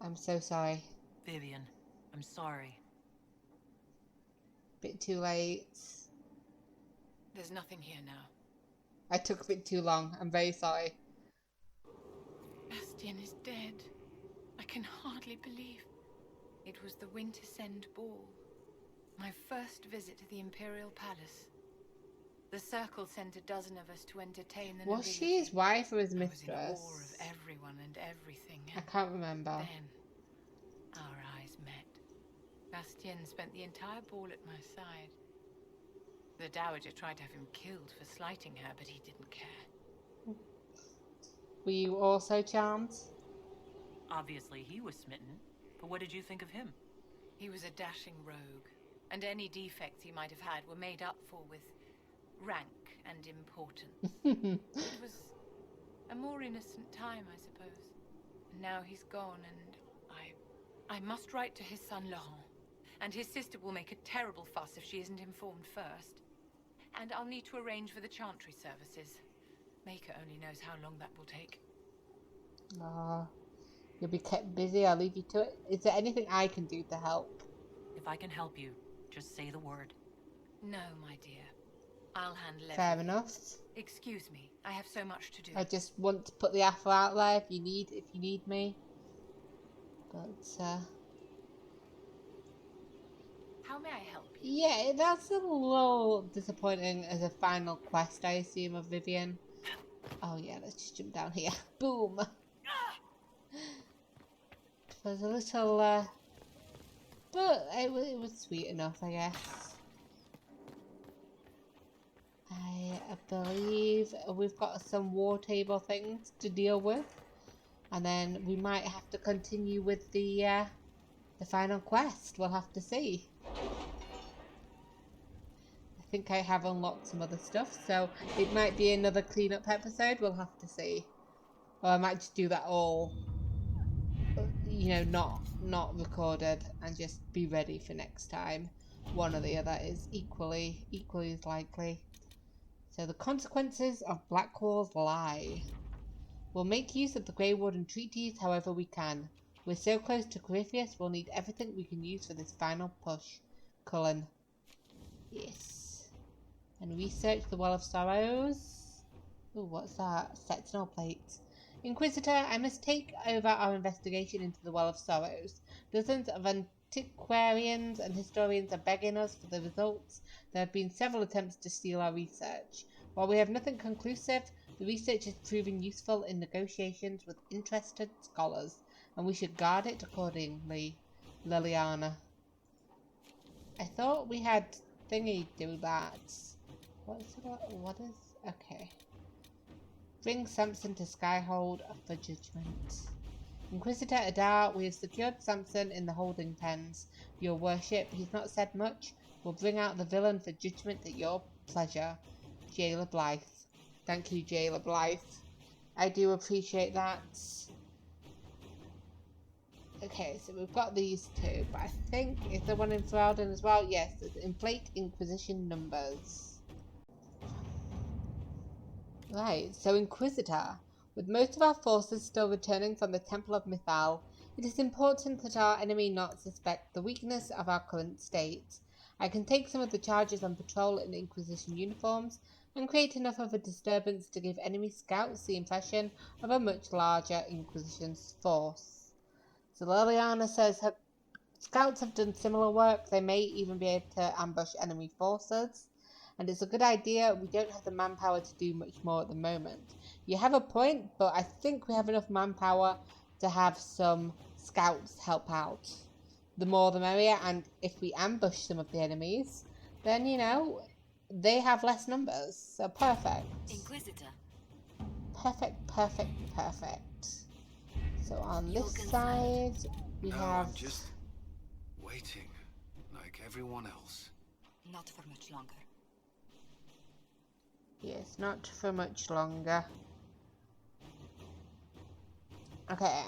S1: I'm so sorry.
S5: Vivian, I'm sorry.
S1: Bit too late.
S8: There's nothing here now.
S1: I took a bit too long. I'm very sorry.
S8: Bastien is dead. I can hardly believe. It was the Wintersend Ball. My first visit to the Imperial Palace. The Circle sent a dozen of us to entertain the
S1: Was she his wife or his
S8: I was in
S1: mistress?
S8: awe of everyone and everything.
S1: I can't remember.
S8: Then, our eyes met. Bastien spent the entire ball at my side. The Dowager tried to have him killed for slighting her, but he didn't care.
S1: Were you also charmed?
S5: Obviously he was smitten, but what did you think of him?
S8: He was a dashing rogue, and any defects he might have had were made up for with rank and importance. It was a more innocent time, I suppose. And now he's gone, and I must write to his son Laurent. And his sister will make a terrible fuss if she isn't informed first. And I'll need to arrange for the chantry services. Maker only knows how long that will take.
S1: Ah, you'll be kept busy. I'll leave you to it. Is there anything I can do to help?
S5: If I can help you, just say the word.
S8: No, my dear. I'll handle everything.
S1: Fair enough.
S8: Excuse me. I have so much to do.
S1: I just want to put the offer out there if you need me. But
S8: How may I help you?
S1: yeah, that's a little disappointing as a final quest, I assume, of Vivian. Oh yeah, let's just jump down here. Boom. It was a little, but it was sweet enough, I guess. I believe we've got some war table things to deal with, and then we might have to continue with the final quest. We'll have to see. I think I have unlocked some other stuff, so it might be another cleanup episode. We'll have to see, or I might just do that all, you know, not recorded and just be ready for next time. One or the other is equally as likely. So the consequences of Blackwall's lie. We'll make use of the Grey Warden treaties however we can. We're so close to Corypheus, we'll need everything we can use for this final push. Cullen. Yes. And research the Well of Sorrows. Ooh, what's that? Sentinel plates. Inquisitor, I must take over our investigation into the Well of Sorrows. Dozens of antiquarians and historians are begging us for the results. There have been several attempts to steal our research. While we have nothing conclusive, the research is proving useful in negotiations with interested scholars, and we should guard it accordingly. Liliana. I thought we had thingy do that. What is... Okay. Bring Samson to Skyhold for judgment. Inquisitor Adar, we have secured Samson in the holding pens. Your worship, he's not said much. We'll bring out the villain for judgment at your pleasure. Jailer Blythe. Thank you, Jailer Blythe. I do appreciate that. Okay, so we've got these two, but I think, is there one in Ferelden as well? Yes, there's inflate Inquisition numbers. Right, so Inquisitor. With most of our forces still returning from the Temple of Mythal, it is important that our enemy not suspect the weakness of our current state. I can take some of the charges on patrol in Inquisition uniforms and create enough of a disturbance to give enemy scouts the impression of a much larger Inquisition force. So Liliana says her scouts have done similar work. They may even be able to ambush enemy forces. And it's a good idea. We don't have the manpower to do much more at the moment. You have a point, but I think we have enough manpower to have some scouts help out. The more the merrier, and if we ambush some of the enemies, then, you know, they have less numbers. So perfect.
S3: Inquisitor.
S1: Perfect, perfect, perfect. So on this side, we have...
S2: I'm just waiting, like everyone else.
S3: Not for much longer.
S1: Yes, not for much longer. Okay,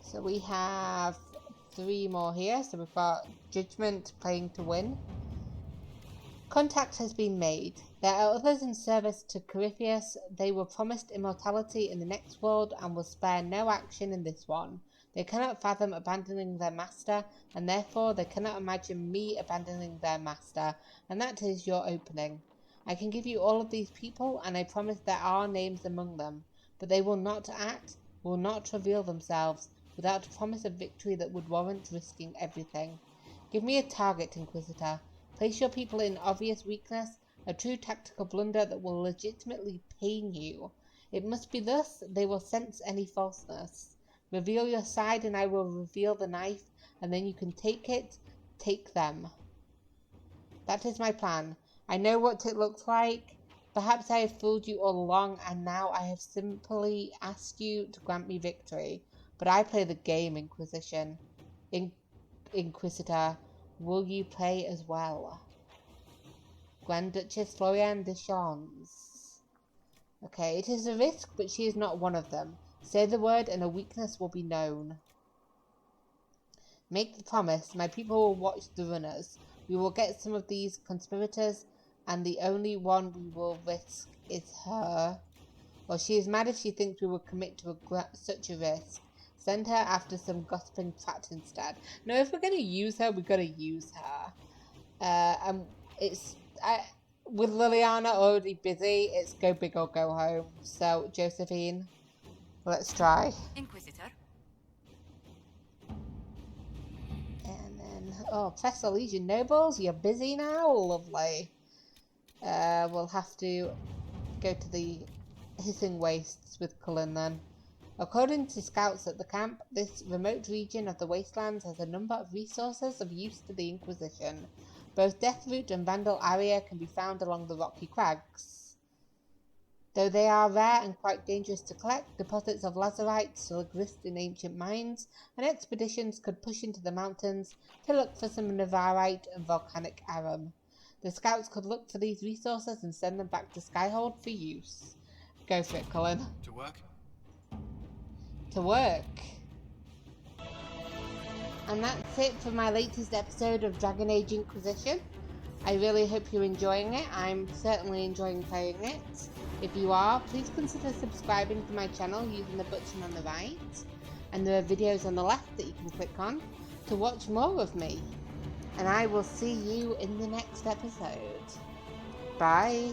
S1: so we have 3 more here. So we've got Judgment playing to win. Contact has been made. There are others in service to Corypheus. They were promised immortality in the next world and will spare no action in this one. They cannot fathom abandoning their master, and therefore they cannot imagine me abandoning their master, and that is your opening. I can give you all of these people, and I promise there are names among them, but they will not act, will not reveal themselves, without a promise of victory that would warrant risking everything. Give me a target, Inquisitor. Place your people in obvious weakness, a true tactical blunder that will legitimately pain you. It must be thus they will sense any falseness. Reveal your side, and I will reveal the knife, and then you can take it, take them. That is my plan. I know what it looks like. Perhaps I have fooled you all along, and now I have simply asked you to grant me victory. But I play the game, Inquisition. Inquisitor, will you play as well? Grand Duchess Florian de Champs. Okay, it is a risk, but she is not one of them. Say the word, and a weakness will be known. Make the promise. My people will watch the runners. We will get some of these conspirators, and the only one we will risk is her. Well, she is mad if she thinks we will commit to such a risk. Send her after some gossiping twat instead. No, if we're going to use her, we've got to use her. With Liliana already busy, it's go big or go home. So, Josephine, let's try.
S3: Inquisitor.
S1: And then, oh, press the Legion Nobles, you're busy now? Lovely. We'll have to go to the Hissing Wastes with Cullen then. According to scouts at the camp, this remote region of the Wastelands has a number of resources of use to the Inquisition, Both Deathroot and Vandal Aria can be found along the rocky crags. Though they are rare and quite dangerous to collect, deposits of lazurite still exist in ancient mines, and expeditions could push into the mountains to look for some navarite and volcanic arum. The scouts could look for these resources and send them back to Skyhold for use. Go for it, Cullen.
S2: To work?
S1: To work. And that's it for my latest episode of Dragon Age Inquisition. I really hope you're enjoying it. I'm certainly enjoying playing it. If you are, please consider subscribing to my channel using the button on the right. And there are videos on the left that you can click on to watch more of me. And I will see you in the next episode. Bye.